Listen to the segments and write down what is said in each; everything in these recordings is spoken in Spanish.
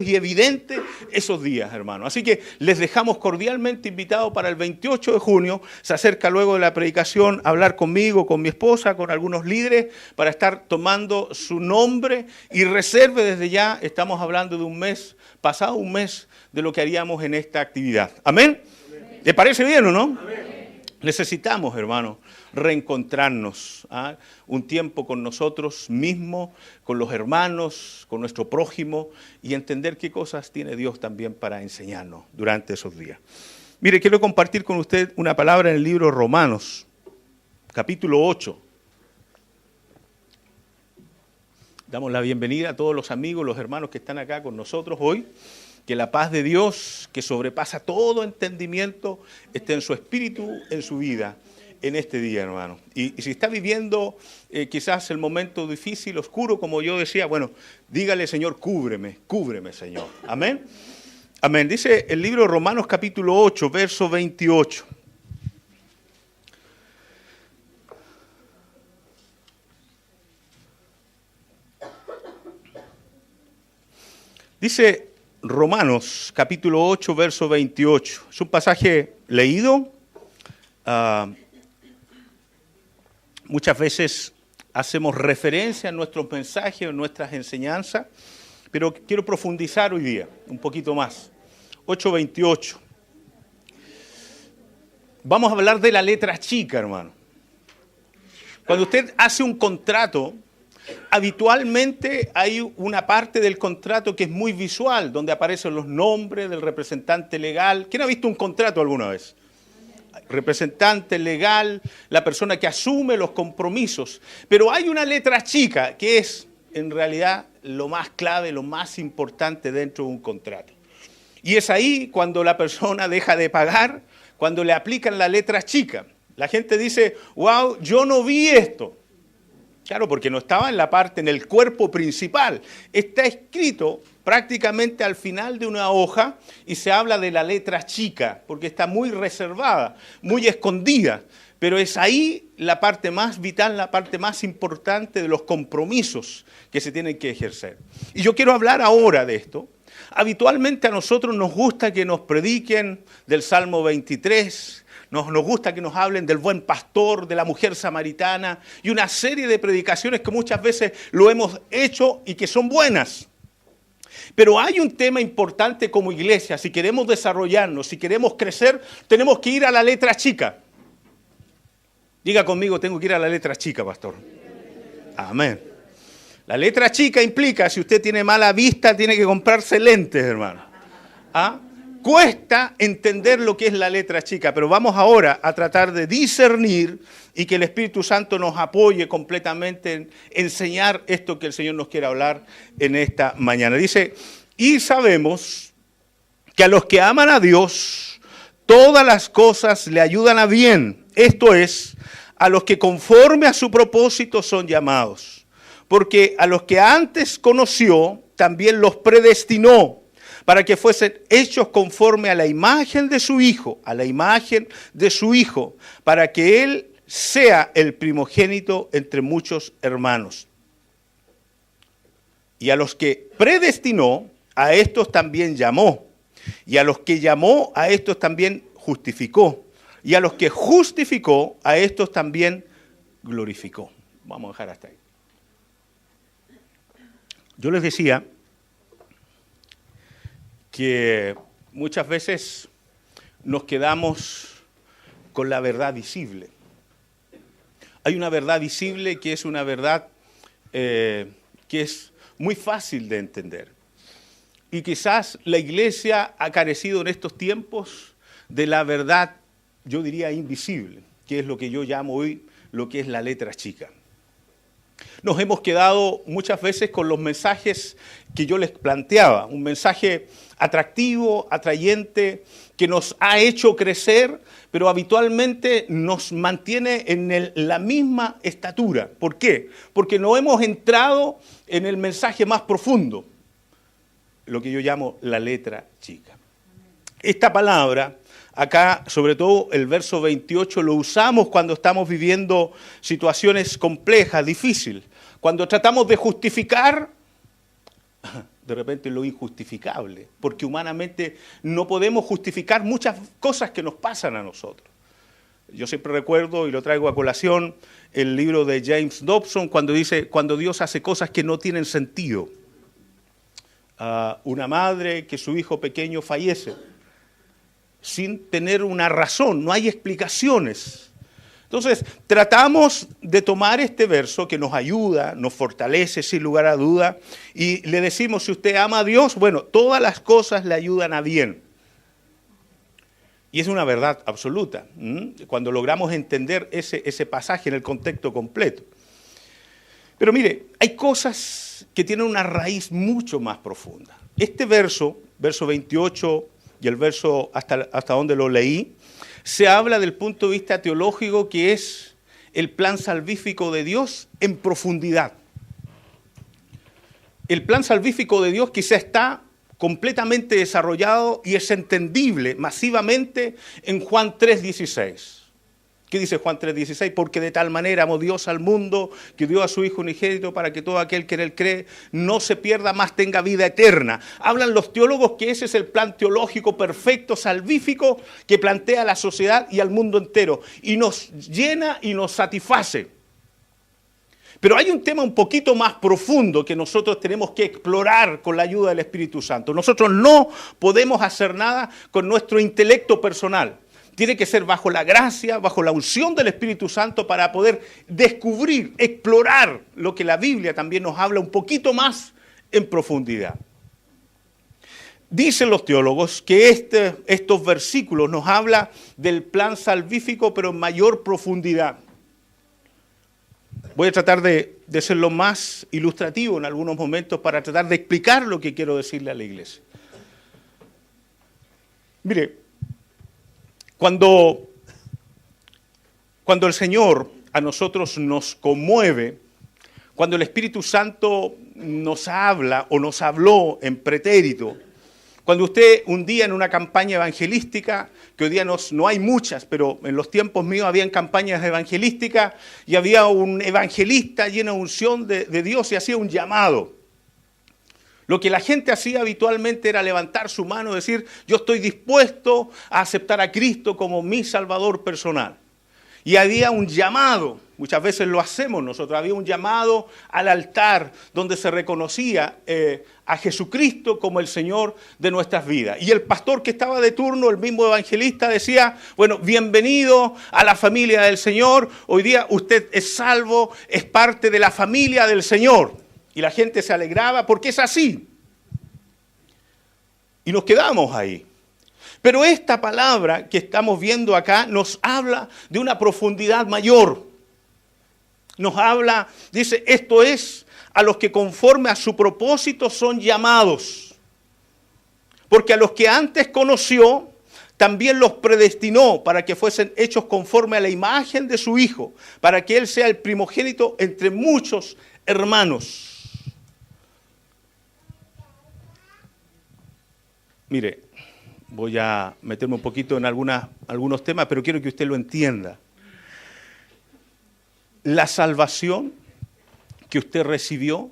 y evidente esos días, hermano. Así que les dejamos cordialmente invitados para el 28 de junio. Se acerca luego de la predicación a hablar conmigo, con mi esposa, con algunos líderes, para estar tomando su nombre y reserve desde ya. Estamos hablando de un mes, pasado un mes, de lo que haríamos en esta actividad. ¿Amén? ¿Amén? ¿Le parece bien o no? Amén. Necesitamos, hermano, reencontrarnos, un tiempo con nosotros mismos, con los hermanos, con nuestro prójimo y entender qué cosas tiene Dios también para enseñarnos durante esos días. Mire, quiero compartir con usted una palabra en el libro Romanos, capítulo 8. Damos la bienvenida a todos los amigos, los hermanos que están acá con nosotros hoy. Que la paz de Dios, que sobrepasa todo entendimiento, esté en su espíritu, en su vida, en este día, hermano. Y si está viviendo quizás el momento difícil, oscuro, como yo decía, bueno, dígale, Señor, cúbreme, Señor. Amén. Amén. Dice el libro de Romanos capítulo 8, verso 28. Dice Romanos capítulo 8, verso 28. Es un pasaje leído. Muchas veces hacemos referencia en nuestros mensajes, en nuestras enseñanzas, pero quiero profundizar hoy día un poquito más. 8:28. Vamos a hablar de la letra chica, hermano. Cuando usted hace un contrato, habitualmente hay una parte del contrato que es muy visual, donde aparecen los nombres del representante legal. ¿Quién ha visto un contrato alguna vez? Representante legal, la persona que asume los compromisos. Pero hay una letra chica que es, en realidad, lo más clave, lo más importante dentro de un contrato. Y es ahí cuando la persona deja de pagar, cuando le aplican la letra chica. La gente dice, wow, yo no vi esto. Claro, porque no estaba en la parte, en el cuerpo principal. Está escrito prácticamente al final de una hoja y se habla de la letra chica, porque está muy reservada, muy escondida. Pero es ahí la parte más vital, la parte más importante de los compromisos que se tienen que ejercer. Y yo quiero hablar ahora de esto. Habitualmente a nosotros nos gusta que nos prediquen del Salmo 23, nos gusta que nos hablen del buen pastor, de la mujer samaritana y una serie de predicaciones que muchas veces lo hemos hecho y que son buenas. Pero hay un tema importante como iglesia, si queremos desarrollarnos, si queremos crecer, tenemos que ir a la letra chica. Diga conmigo, tengo que ir a la letra chica, pastor. Amén. La letra chica implica, si usted tiene mala vista, tiene que comprarse lentes, hermano. Cuesta entender lo que es la letra chica, pero vamos ahora a tratar de discernir y que el Espíritu Santo nos apoye completamente en enseñar esto que el Señor nos quiere hablar en esta mañana. Dice, y sabemos que a los que aman a Dios, todas las cosas le ayudan a bien. Esto es, a los que conforme a su propósito son llamados. Porque a los que antes conoció, también los predestinó para que fuesen hechos conforme a la imagen de su Hijo, para que Él sea el primogénito entre muchos hermanos. Y a los que predestinó, a estos también llamó. Y a los que llamó, a estos también justificó. Y a los que justificó, a estos también glorificó. Vamos a dejar hasta ahí. Yo les decía que muchas veces nos quedamos con la verdad visible. Hay una verdad visible que es una verdad que es muy fácil de entender. Y quizás la iglesia ha carecido en estos tiempos de la verdad, yo diría invisible, que es lo que yo llamo hoy lo que es la letra chica. Nos hemos quedado muchas veces con los mensajes que yo les planteaba, un mensaje atractivo, atrayente, que nos ha hecho crecer, pero habitualmente nos mantiene en la misma estatura. ¿Por qué? Porque no hemos entrado en el mensaje más profundo, lo que yo llamo la letra chica. Esta palabra, acá, sobre todo el verso 28, lo usamos cuando estamos viviendo situaciones complejas, difíciles. Cuando tratamos de justificar de repente lo injustificable, porque humanamente no podemos justificar muchas cosas que nos pasan a nosotros. Yo siempre recuerdo, y lo traigo a colación, el libro de James Dobson, cuando dice, cuando Dios hace cosas que no tienen sentido. Una madre que su hijo pequeño fallece, sin tener una razón, no hay explicaciones. Entonces, tratamos de tomar este verso que nos ayuda, nos fortalece sin lugar a duda, y le decimos, si usted ama a Dios, bueno, todas las cosas le ayudan a bien. Y es una verdad absoluta, cuando logramos entender ese pasaje en el contexto completo. Pero mire, hay cosas que tienen una raíz mucho más profunda. Este verso 28 y el verso hasta donde lo leí, se habla del punto de vista teológico que es el plan salvífico de Dios en profundidad. El plan salvífico de Dios quizá está completamente desarrollado y es entendible masivamente en Juan 3:16. ¿Qué dice Juan 3:16? Porque de tal manera amó Dios al mundo que dio a su Hijo unigénito para que todo aquel que en él cree no se pierda, más tenga vida eterna. Hablan los teólogos que ese es el plan teológico perfecto, salvífico, que plantea la sociedad y al mundo entero. Y nos llena y nos satisface. Pero hay un tema un poquito más profundo que nosotros tenemos que explorar con la ayuda del Espíritu Santo. Nosotros no podemos hacer nada con nuestro intelecto personal. Tiene que ser bajo la gracia, bajo la unción del Espíritu Santo para poder descubrir, explorar lo que la Biblia también nos habla un poquito más en profundidad. Dicen los teólogos que estos versículos nos hablan del plan salvífico, pero en mayor profundidad. Voy a tratar de ser lo más ilustrativo en algunos momentos para tratar de explicar lo que quiero decirle a la iglesia. Mire, cuando el Señor a nosotros nos conmueve, cuando el Espíritu Santo nos habla o nos habló en pretérito, cuando usted un día en una campaña evangelística, que hoy día no hay muchas, pero en los tiempos míos habían campañas evangelísticas y había un evangelista lleno de unción de Dios y hacía un llamado. Lo que la gente hacía habitualmente era levantar su mano y decir, yo estoy dispuesto a aceptar a Cristo como mi Salvador personal. Y había un llamado, muchas veces lo hacemos nosotros, había un llamado al altar donde se reconocía a Jesucristo como el Señor de nuestras vidas. Y el pastor que estaba de turno, el mismo evangelista, decía, bueno, bienvenido a la familia del Señor, hoy día usted es salvo, es parte de la familia del Señor. Y la gente se alegraba porque es así. Y nos quedamos ahí. Pero esta palabra que estamos viendo acá nos habla de una profundidad mayor. Nos habla, dice, esto es a los que conforme a su propósito son llamados. Porque a los que antes conoció, también los predestinó para que fuesen hechos conforme a la imagen de su Hijo, para que Él sea el primogénito entre muchos hermanos. Mire, voy a meterme un poquito en algunos temas, pero quiero que usted lo entienda. La salvación que usted recibió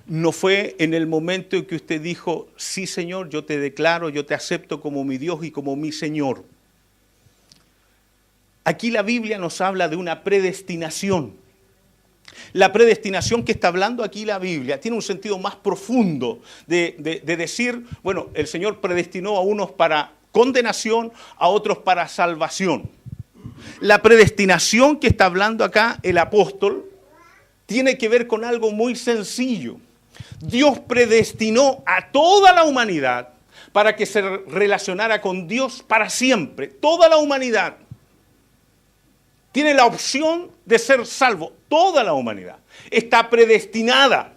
no fue en el momento en que usted dijo, sí Señor, yo te declaro, yo te acepto como mi Dios y como mi Señor. Aquí la Biblia nos habla de una predestinación. La predestinación que está hablando aquí la Biblia tiene un sentido más profundo de decir, bueno, el Señor predestinó a unos para condenación, a otros para salvación. La predestinación que está hablando acá el apóstol tiene que ver con algo muy sencillo. Dios predestinó a toda la humanidad para que se relacionara con Dios para siempre. Toda la humanidad tiene la opción de ser salvo. Toda la humanidad está predestinada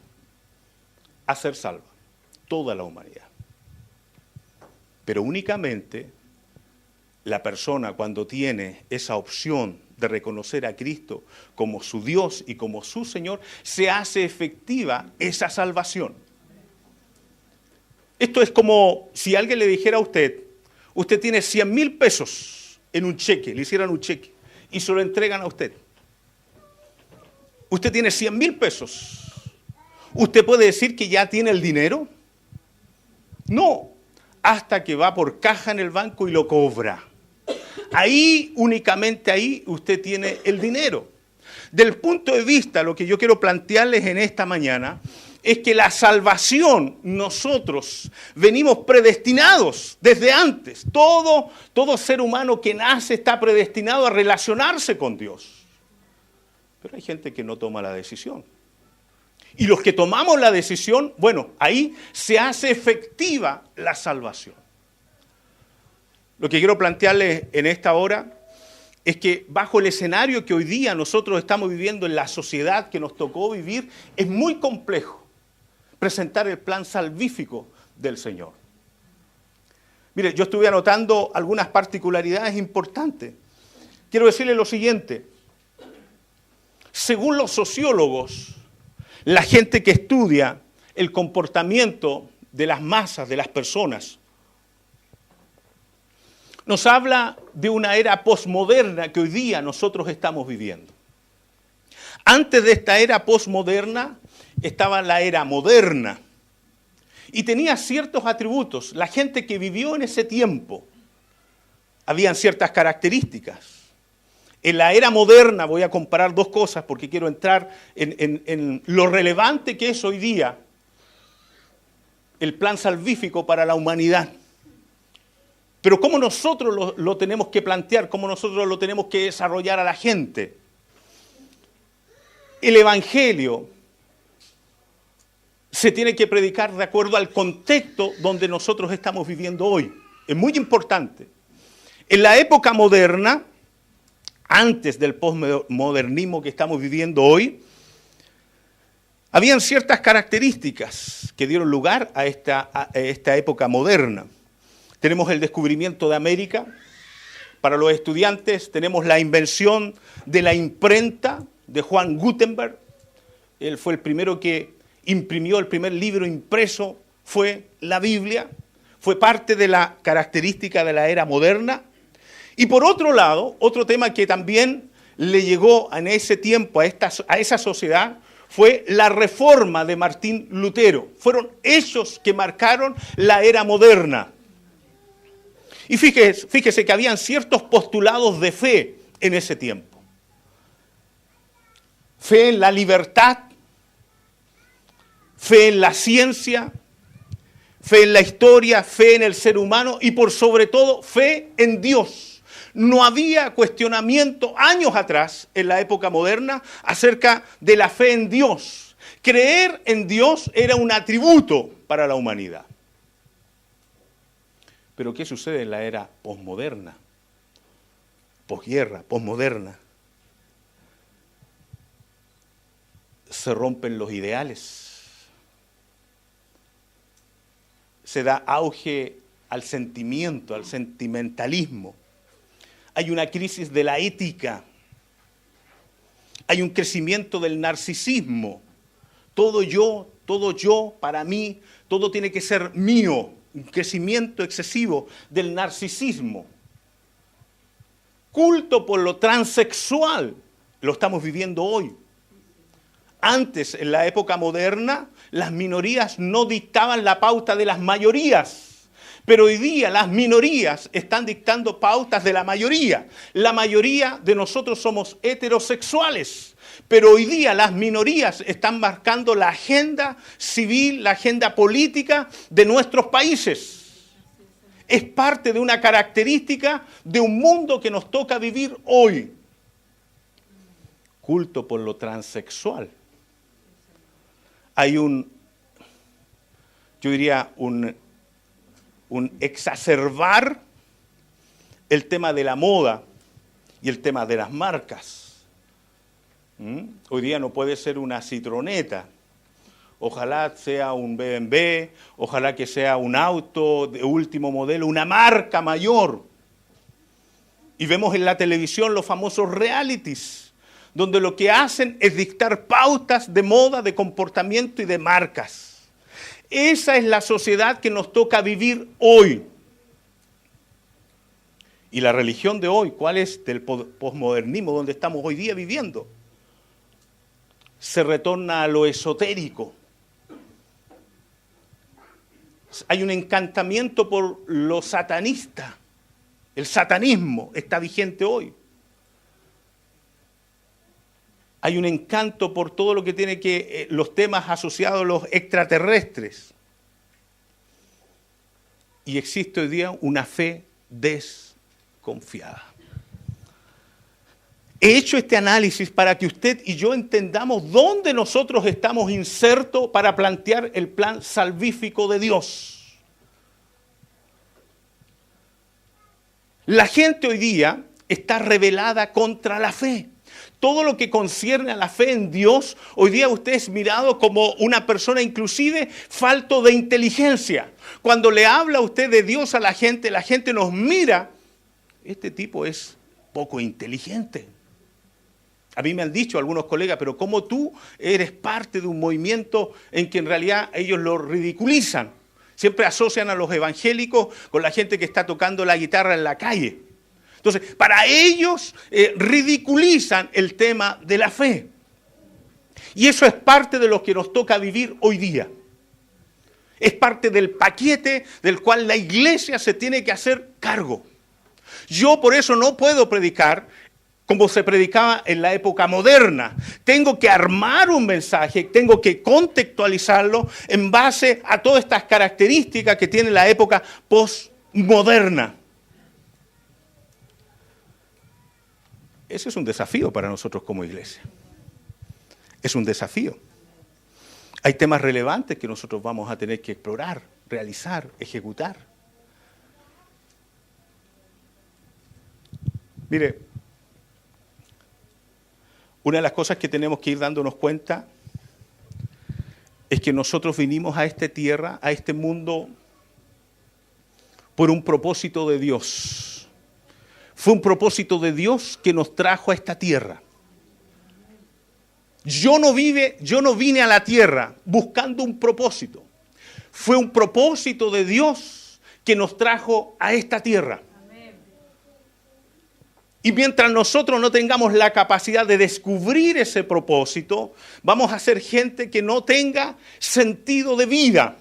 a ser salva. Toda la humanidad. Pero únicamente la persona cuando tiene esa opción de reconocer a Cristo como su Dios y como su Señor, se hace efectiva esa salvación. Esto es como si alguien le dijera a usted, usted tiene 100.000 pesos en un cheque, le hicieran un cheque y se lo entregan a usted. Usted tiene 100.000 pesos. ¿Usted puede decir que ya tiene el dinero? No, hasta que va por caja en el banco y lo cobra. Ahí, únicamente ahí, usted tiene el dinero. Del punto de vista, lo que yo quiero plantearles en esta mañana es que la salvación, nosotros venimos predestinados desde antes. Todo ser humano que nace está predestinado a relacionarse con Dios. Pero hay gente que no toma la decisión. Y los que tomamos la decisión, bueno, ahí se hace efectiva la salvación. Lo que quiero plantearles en esta hora es que bajo el escenario que hoy día nosotros estamos viviendo en la sociedad que nos tocó vivir, es muy complejo presentar el plan salvífico del Señor. Mire, yo estuve anotando algunas particularidades importantes. Quiero decirle lo siguiente. Según los sociólogos, la gente que estudia el comportamiento de las masas, de las personas, nos habla de una era posmoderna que hoy día nosotros estamos viviendo. Antes de esta era posmoderna estaba la era moderna y tenía ciertos atributos. La gente que vivió en ese tiempo, habían ciertas características. En la era moderna voy a comparar dos cosas porque quiero entrar en lo relevante que es hoy día el plan salvífico para la humanidad. Pero cómo nosotros lo tenemos que plantear, cómo nosotros lo tenemos que desarrollar a la gente. El Evangelio se tiene que predicar de acuerdo al contexto donde nosotros estamos viviendo hoy. Es muy importante. En la época moderna, antes del posmodernismo que estamos viviendo hoy, habían ciertas características que dieron lugar a esta época moderna. Tenemos el descubrimiento de América. Para los estudiantes tenemos la invención de la imprenta de Juan Gutenberg. Él fue el primero que imprimió el primer libro impreso, fue la Biblia. Fue parte de la característica de la era moderna. Y por otro lado, otro tema que también le llegó en ese tiempo a esa sociedad fue la reforma de Martín Lutero. Fueron ellos que marcaron la era moderna. Y fíjese que habían ciertos postulados de fe en ese tiempo. Fe en la libertad, fe en la ciencia, fe en la historia, fe en el ser humano y por sobre todo fe en Dios. No había cuestionamiento años atrás, en la época moderna, acerca de la fe en Dios. Creer en Dios era un atributo para la humanidad. Pero ¿qué sucede en la era posmoderna? Posguerra, posmoderna. Se rompen los ideales. Se da auge al sentimiento, al sentimentalismo. Hay una crisis de la ética. Hay un crecimiento del narcisismo. Todo yo, para mí, todo tiene que ser mío. Un crecimiento excesivo del narcisismo. Culto por lo transexual, lo estamos viviendo hoy. Antes, en la época moderna, las minorías no dictaban la pauta de las mayorías. Pero hoy día las minorías están dictando pautas de la mayoría. La mayoría de nosotros somos heterosexuales. Pero hoy día las minorías están marcando la agenda civil, la agenda política de nuestros países. Es parte de una característica de un mundo que nos toca vivir hoy. Culto por lo transexual. Hay un exacerbar el tema de la moda y el tema de las marcas. Hoy día no puede ser una citroneta. Ojalá sea un BMW, ojalá que sea un auto de último modelo, una marca mayor. Y vemos en la televisión los famosos realities, donde lo que hacen es dictar pautas de moda, de comportamiento y de marcas. Esa es la sociedad que nos toca vivir hoy. Y la religión de hoy, ¿cuál es? Del posmodernismo, donde estamos hoy día viviendo. Se retorna a lo esotérico. Hay un encantamiento por lo satanista. El satanismo está vigente hoy. Hay un encanto por todo lo que tiene que los temas asociados a los extraterrestres. Y existe hoy día una fe desconfiada. He hecho este análisis para que usted y yo entendamos dónde nosotros estamos insertos para plantear el plan salvífico de Dios. La gente hoy día está rebelada contra la fe. Todo lo que concierne a la fe en Dios, hoy día usted es mirado como una persona inclusive falto de inteligencia. Cuando le habla usted de Dios a la gente nos mira, este tipo es poco inteligente. A mí me han dicho algunos colegas, pero ¿cómo tú eres parte de un movimiento en que en realidad ellos lo ridiculizan? Siempre asocian a los evangélicos con la gente que está tocando la guitarra en la calle. Entonces, para ellos ridiculizan el tema de la fe. Y eso es parte de lo que nos toca vivir hoy día. Es parte del paquete del cual la iglesia se tiene que hacer cargo. Yo por eso no puedo predicar como se predicaba en la época moderna. Tengo que armar un mensaje, tengo que contextualizarlo en base a todas estas características que tiene la época postmoderna. Ese es un desafío para nosotros como iglesia. Es un desafío. Hay temas relevantes que nosotros vamos a tener que explorar, realizar, ejecutar. Mire, una de las cosas que tenemos que ir dándonos cuenta es que nosotros vinimos a esta tierra, a este mundo, por un propósito de Dios. Fue un propósito de Dios que nos trajo a esta tierra. Yo no vine a la tierra buscando un propósito. Fue un propósito de Dios que nos trajo a esta tierra. Y mientras nosotros no tengamos la capacidad de descubrir ese propósito, vamos a ser gente que no tenga sentido de vida.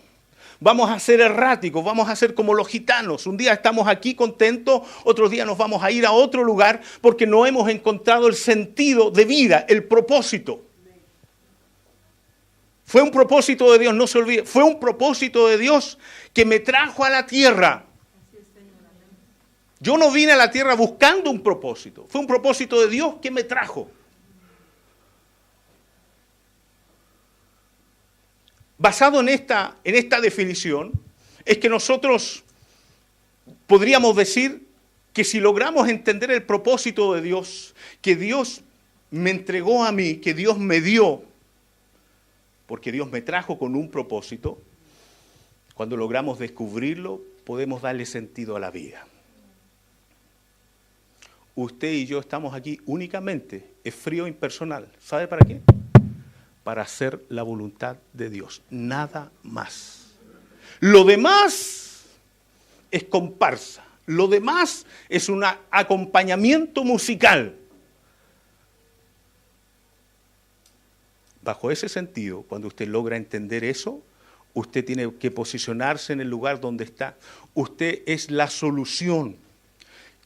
Vamos a ser erráticos, vamos a ser como los gitanos. Un día estamos aquí contentos, otro día nos vamos a ir a otro lugar porque no hemos encontrado el sentido de vida, el propósito. Fue un propósito de Dios, no se olvide, fue un propósito de Dios que me trajo a la tierra. Yo no vine a la tierra buscando un propósito. Fue un propósito de Dios que me trajo. Basado en esta definición, es que nosotros podríamos decir que si logramos entender el propósito de Dios, que Dios me entregó a mí, que Dios me dio, porque Dios me trajo con un propósito, cuando logramos descubrirlo, podemos darle sentido a la vida. Usted y yo estamos aquí únicamente, es frío impersonal. ¿Sabe para qué? Para hacer la voluntad de Dios, nada más. Lo demás es comparsa, lo demás es un acompañamiento musical. Bajo ese sentido, cuando usted logra entender eso, usted tiene que posicionarse en el lugar donde está. Usted es la solución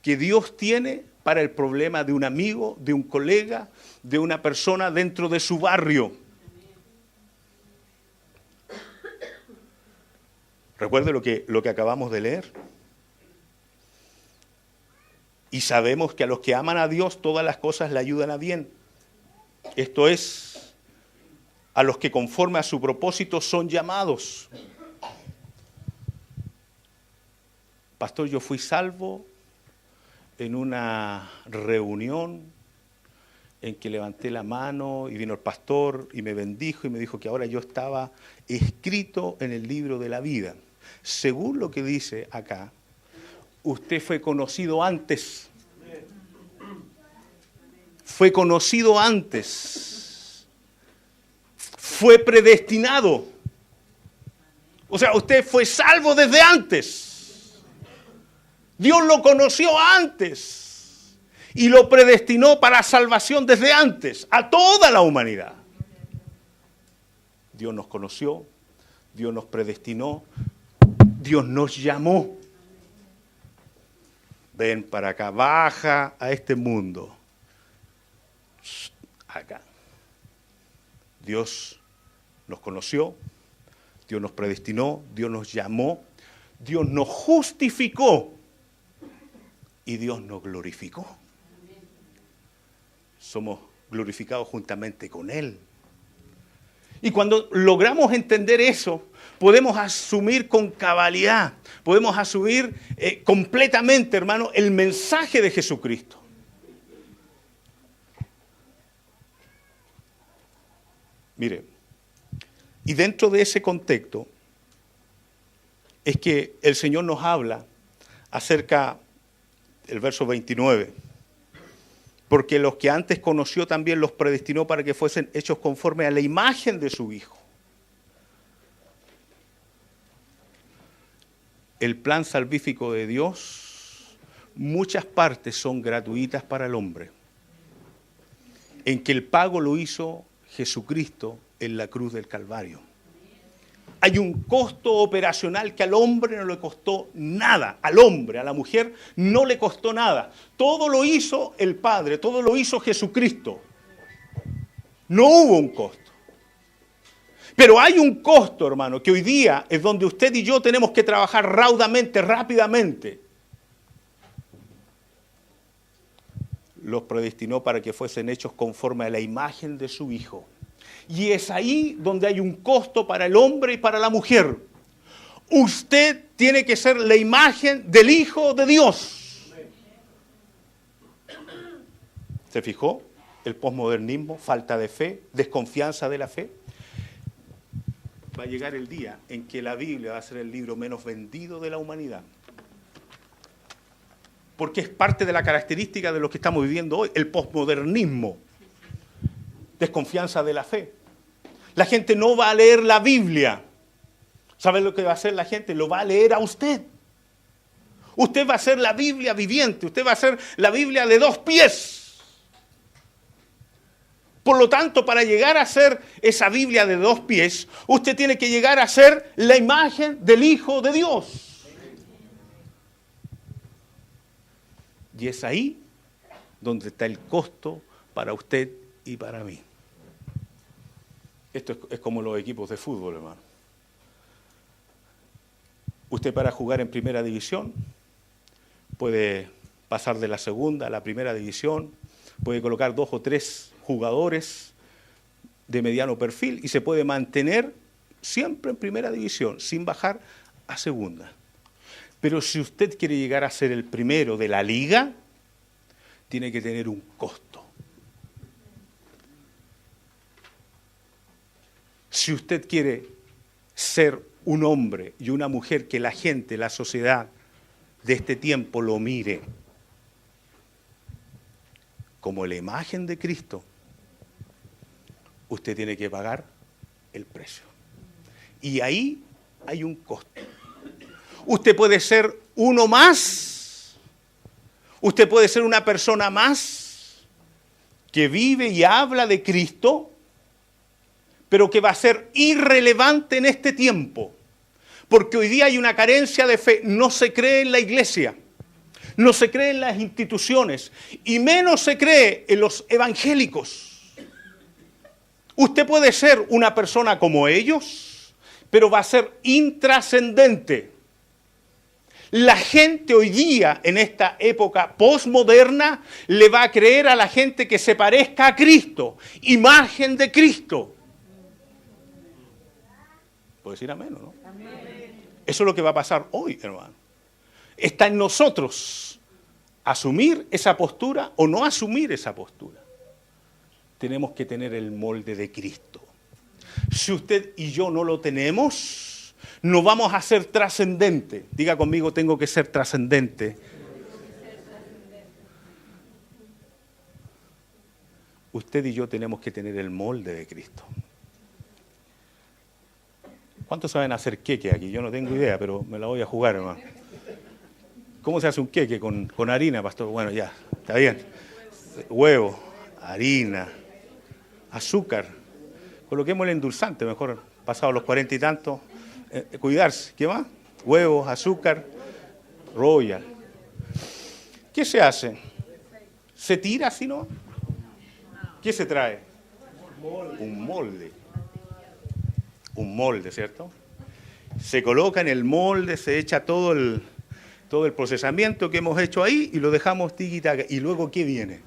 que Dios tiene para el problema de un amigo, de un colega, de una persona dentro de su barrio. Recuerde lo que acabamos de leer. Y sabemos que a los que aman a Dios todas las cosas le ayudan a bien. Esto es, a los que conforme a su propósito son llamados. Pastor, yo fui salvo en una reunión en que levanté la mano y vino el pastor y me bendijo y me dijo que ahora yo estaba escrito en el libro de la vida. Según lo que dice acá, usted fue conocido antes. Fue conocido antes. Fue predestinado. O sea, usted fue salvo desde antes. Dios lo conoció antes y lo predestinó para salvación desde antes, a toda la humanidad. Dios nos conoció, Dios nos predestinó Dios nos llamó. Ven para acá, baja a este mundo. Acá. Dios nos conoció, Dios nos predestinó, Dios nos llamó, Dios nos justificó y Dios nos glorificó. Somos glorificados juntamente con Él. Y cuando logramos entender eso, podemos asumir con cabalidad, podemos asumir completamente, hermano, el mensaje de Jesucristo. Mire, y dentro de ese contexto es que el Señor nos habla acerca del verso 29. Porque los que antes conoció también los predestinó para que fuesen hechos conforme a la imagen de su Hijo. El plan salvífico de Dios, muchas partes son gratuitas para el hombre. En que el pago lo hizo Jesucristo en la cruz del Calvario. Hay un costo operacional que al hombre no le costó nada. Al hombre, a la mujer, no le costó nada. Todo lo hizo el Padre, todo lo hizo Jesucristo. No hubo un costo. Pero hay un costo, hermano, que hoy día es donde usted y yo tenemos que trabajar raudamente, rápidamente. Los predestinó para que fuesen hechos conforme a la imagen de su Hijo. Y es ahí donde hay un costo para el hombre y para la mujer. Usted tiene que ser la imagen del Hijo de Dios. ¿Se fijó? El posmodernismo, falta de fe, desconfianza de la fe. Va a llegar el día en que la Biblia va a ser el libro menos vendido de la humanidad. Porque es parte de la característica de lo que estamos viviendo hoy, el posmodernismo. Desconfianza de la fe. La gente no va a leer la Biblia. ¿Sabe lo que va a hacer la gente? Lo va a leer a usted. Usted va a ser la Biblia viviente. Usted va a ser la Biblia de 2 pies. Por lo tanto, para llegar a ser esa Biblia de 2 pies, usted tiene que llegar a ser la imagen del Hijo de Dios. Y es ahí donde está el costo para usted y para mí. Esto es como los equipos de fútbol, hermano. Usted para jugar en primera división puede pasar de la segunda a la primera división, puede colocar 2 o 3 jugadores de mediano perfil y se puede mantener siempre en primera división, sin bajar a segunda. Pero si usted quiere llegar a ser el primero de la liga, tiene que tener un costo. Si usted quiere ser un hombre y una mujer que la gente, la sociedad de este tiempo lo mire como la imagen de Cristo, usted tiene que pagar el precio. Y ahí hay un costo. Usted puede ser uno más, usted puede ser una persona más que vive y habla de Cristo, pero que va a ser irrelevante en este tiempo. Porque hoy día hay una carencia de fe. No se cree en la iglesia, no se cree en las instituciones, y menos se cree en los evangélicos. Usted puede ser una persona como ellos, pero va a ser intrascendente. La gente hoy día, en esta época posmoderna, le va a creer a la gente que se parezca a Cristo, imagen de Cristo. ¿Puedo decir amén o no? Amén. Eso es lo que va a pasar hoy, hermano. Está en nosotros asumir esa postura o no asumir esa postura. Tenemos que tener el molde de Cristo. Si usted y yo no lo tenemos, no vamos a ser trascendente. Diga conmigo, tengo que ser trascendente. Usted y yo tenemos que tener el molde de Cristo. ¿Cuántos saben hacer queque aquí? Yo no tengo idea, pero me la voy a jugar, hermano. ¿Cómo se hace un queque con harina, pastor? Bueno, ya, está bien. Huevo, harina, azúcar. Coloquemos el endulzante, mejor, pasados los 40 y tantos. Cuidarse. ¿Qué más? Huevos, azúcar, Royal. ¿Qué se hace? ¿Se tira así, no? ¿Qué se trae? Un molde. Un molde, ¿cierto? Se coloca en el molde, se echa todo el procesamiento que hemos hecho ahí y lo dejamos tiki-taka. ¿Y luego qué viene?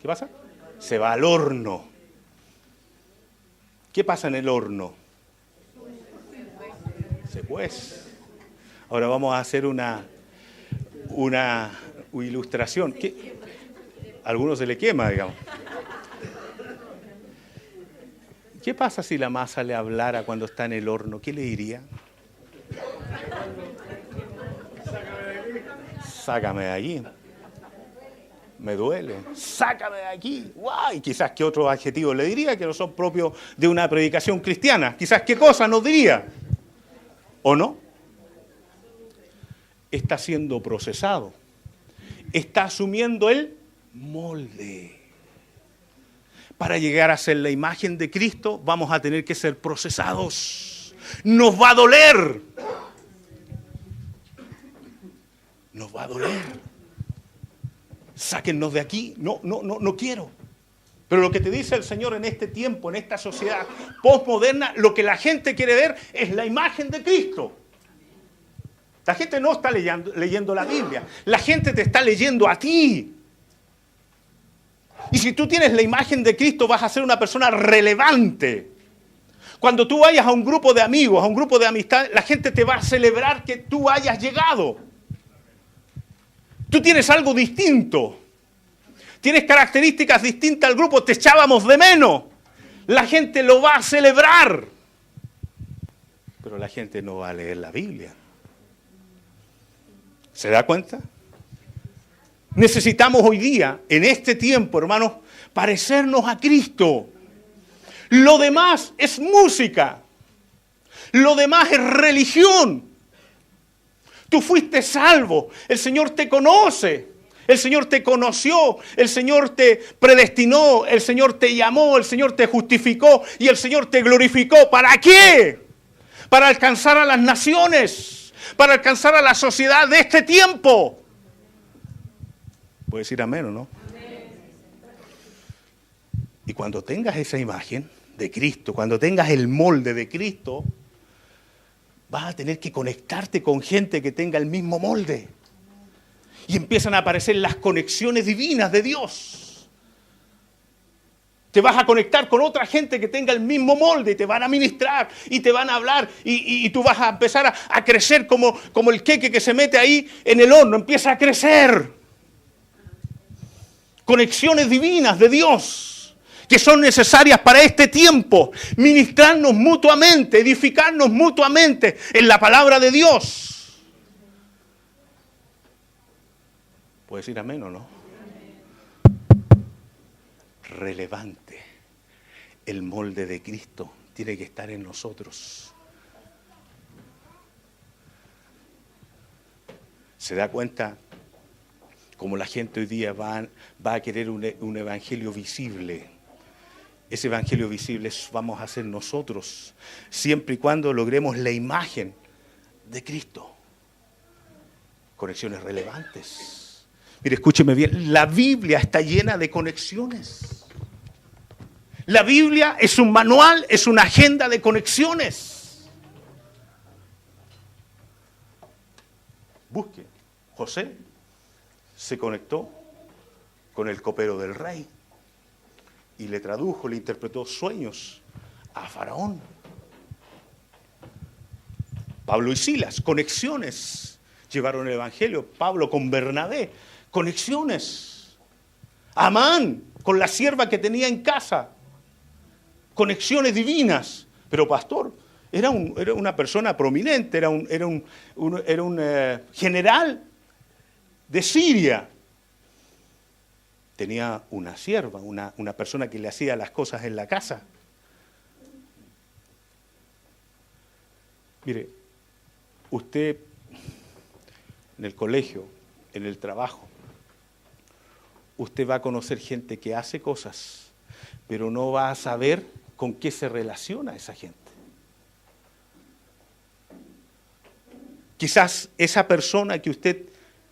¿Qué pasa? Se va al horno. ¿Qué pasa en el horno? Se cuece. Ahora vamos a hacer una ilustración. A algunos se le quema, digamos. ¿Qué pasa si la masa le hablara cuando está en el horno? ¿Qué le diría? Sácame de allí. Me duele. Sácame de aquí. ¡Guay! Quizás qué otros adjetivos le diría que no son propios de una predicación cristiana. Quizás qué cosa nos diría. ¿O no? Está siendo procesado. Está asumiendo el molde. Para llegar a ser la imagen de Cristo, vamos a tener que ser procesados. Nos va a doler. Nos va a doler. Sáquennos de aquí. No quiero. Pero lo que te dice el Señor en este tiempo, en esta sociedad postmoderna, lo que la gente quiere ver es la imagen de Cristo. La gente no está leyendo la Biblia. La gente te está leyendo a ti. Y si tú tienes la imagen de Cristo, vas a ser una persona relevante. Cuando tú vayas a un grupo de amigos, a un grupo de amistad, la gente te va a celebrar que tú hayas llegado. Tú tienes algo distinto. Tienes características distintas al grupo, te echábamos de menos. La gente lo va a celebrar. Pero la gente no va a leer la Biblia. ¿Se da cuenta? Necesitamos hoy día, en este tiempo, hermanos, parecernos a Cristo. Lo demás es música. Lo demás es religión. Tú fuiste salvo. El Señor te conoce. El Señor te conoció. El Señor te predestinó. El Señor te llamó. El Señor te justificó. Y el Señor te glorificó. ¿Para qué? Para alcanzar a las naciones. Para alcanzar a la sociedad de este tiempo. Puedes decir amén o no. Y cuando tengas esa imagen de Cristo, cuando tengas el molde de Cristo, vas a tener que conectarte con gente que tenga el mismo molde. Y empiezan a aparecer las conexiones divinas de Dios. Te vas a conectar con otra gente que tenga el mismo molde y te van a ministrar y te van a hablar y tú vas a empezar a crecer como el queque que se mete ahí en el horno. Empieza a crecer. Conexiones divinas de Dios que son necesarias para este tiempo. Ministrarnos mutuamente, edificarnos mutuamente en la palabra de Dios. ¿Puedes decir amén o no? Relevante. El molde de Cristo tiene que estar en nosotros. ¿Se da cuenta cómo la gente hoy día va a querer un evangelio visible? Ese evangelio visible vamos a ser nosotros, siempre y cuando logremos la imagen de Cristo. Conexiones relevantes. Mire, escúcheme bien, la Biblia está llena de conexiones. La Biblia es un manual, es una agenda de conexiones. Busque. José se conectó con el copero del rey y le tradujo, le interpretó sueños a Faraón. Pablo y Silas, conexiones. Llevaron el evangelio. Pablo con Bernabé, conexiones. Amán con la sierva que tenía en casa. Conexiones divinas. Pero pastor, era una persona prominente, era un general de Siria. Tenía una sierva, una persona que le hacía las cosas en la casa. Mire, usted en el colegio, en el trabajo, usted va a conocer gente que hace cosas, pero no va a saber con qué se relaciona esa gente. Quizás esa persona que usted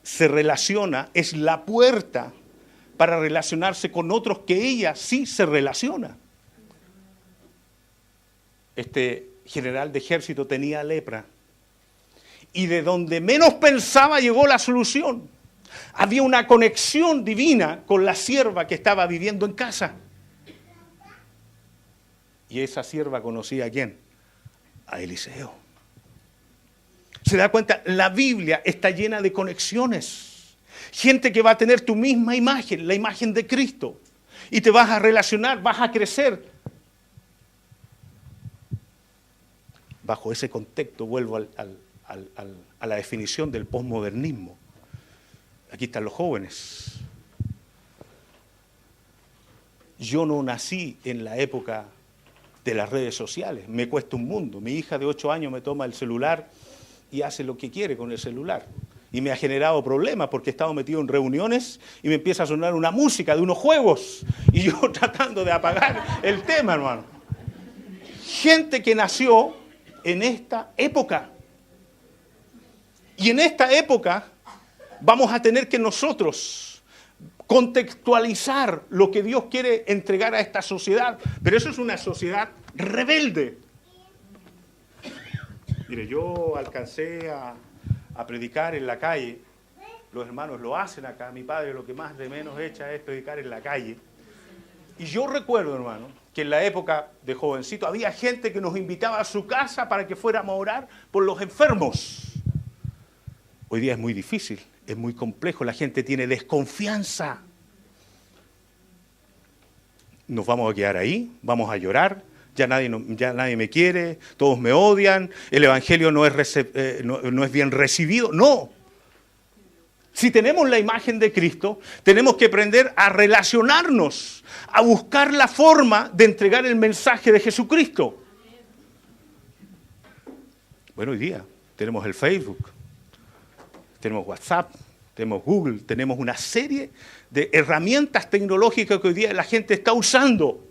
se relaciona es la puerta para relacionarse con otros que ella sí se relaciona. Este general de ejército tenía lepra. Y de donde menos pensaba llegó la solución. Había una conexión divina con la sierva que estaba viviendo en casa. Y esa sierva conocía ¿a quién? A Eliseo. ¿Se da cuenta? La Biblia está llena de conexiones. Gente que va a tener tu misma imagen, la imagen de Cristo. Y te vas a relacionar, vas a crecer. Bajo ese contexto vuelvo a la definición del posmodernismo. Aquí están los jóvenes. Yo no nací en la época de las redes sociales. Me cuesta un mundo. Mi hija de 8 años me toma el celular y hace lo que quiere con el celular. Y me ha generado problemas porque he estado metido en reuniones y me empieza a sonar una música de unos juegos. Y yo tratando de apagar el tema, hermano. Gente que nació en esta época. Y en esta época vamos a tener que nosotros contextualizar lo que Dios quiere entregar a esta sociedad. Pero eso es una sociedad rebelde. Mire, yo alcancé a predicar en la calle. Los hermanos lo hacen acá. Mi padre lo que más de menos echa es predicar en la calle. Y yo recuerdo, hermano, que en la época de jovencito había gente que nos invitaba a su casa para que fuéramos a orar por los enfermos. Hoy día es muy difícil, es muy complejo, la gente tiene desconfianza. Nos vamos a quedar ahí, vamos a llorar, ya nadie me quiere, todos me odian, el evangelio no es bien recibido. No. Si tenemos la imagen de Cristo, tenemos que aprender a relacionarnos, a buscar la forma de entregar el mensaje de Jesucristo. Bueno, hoy día tenemos el Facebook, tenemos WhatsApp, tenemos Google, tenemos una serie de herramientas tecnológicas que hoy día la gente está usando.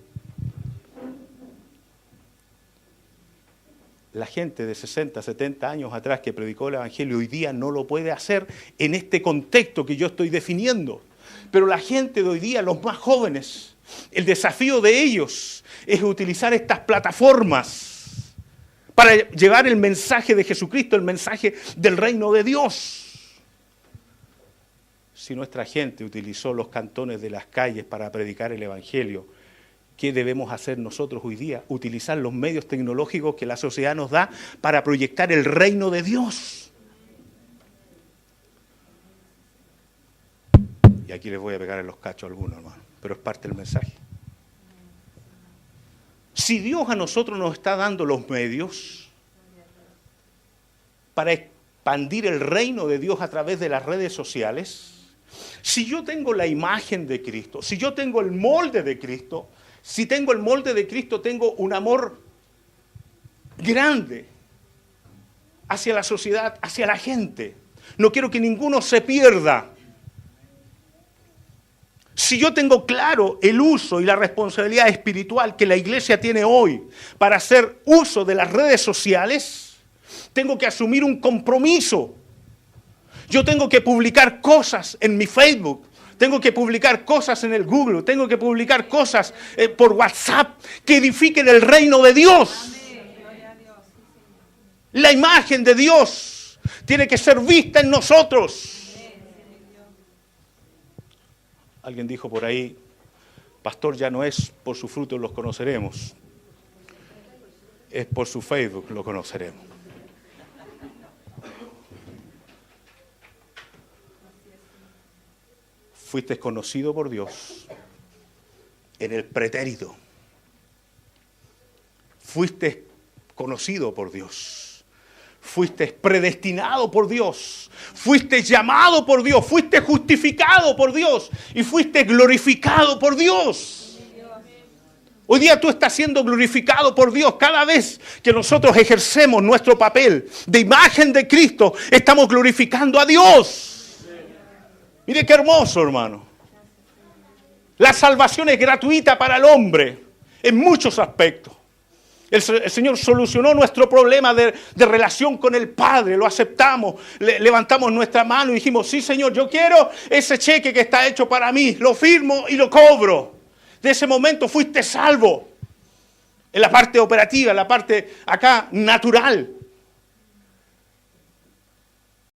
La gente de 60, 70 años atrás que predicó el evangelio hoy día no lo puede hacer en este contexto que yo estoy definiendo. Pero la gente de hoy día, los más jóvenes, el desafío de ellos es utilizar estas plataformas para llevar el mensaje de Jesucristo, el mensaje del reino de Dios. Si nuestra gente utilizó los cantones de las calles para predicar el evangelio, ¿qué debemos hacer nosotros hoy día? Utilizar los medios tecnológicos que la sociedad nos da para proyectar el reino de Dios. Y aquí les voy a pegar en los cachos a algunos, hermano, pero es parte del mensaje. Si Dios a nosotros nos está dando los medios para expandir el reino de Dios a través de las redes sociales, si yo tengo la imagen de Cristo, si yo tengo el molde de Cristo, si tengo el molde de Cristo, tengo un amor grande hacia la sociedad, hacia la gente. No quiero que ninguno se pierda. Si yo tengo claro el uso y la responsabilidad espiritual que la iglesia tiene hoy para hacer uso de las redes sociales, tengo que asumir un compromiso. Yo tengo que publicar cosas en mi Facebook, tengo que publicar cosas en el Google, tengo que publicar cosas por WhatsApp que edifiquen el reino de Dios. La imagen de Dios tiene que ser vista en nosotros. Alguien dijo por ahí, pastor, ya no es por sus frutos los conoceremos, es por su Facebook lo conoceremos. Fuiste conocido por Dios en el pretérito. Fuiste conocido por Dios. Fuiste predestinado por Dios. Fuiste llamado por Dios. Fuiste justificado por Dios. Y fuiste glorificado por Dios. Hoy día tú estás siendo glorificado por Dios. Cada vez que nosotros ejercemos nuestro papel de imagen de Cristo, estamos glorificando a Dios. Mire qué hermoso, hermano. La salvación es gratuita para el hombre en muchos aspectos. El Señor solucionó nuestro problema de relación con el Padre. Lo aceptamos, levantamos nuestra mano y dijimos, sí, Señor, yo quiero ese cheque que está hecho para mí. Lo firmo y lo cobro. De ese momento fuiste salvo. En la parte operativa, en la parte acá natural.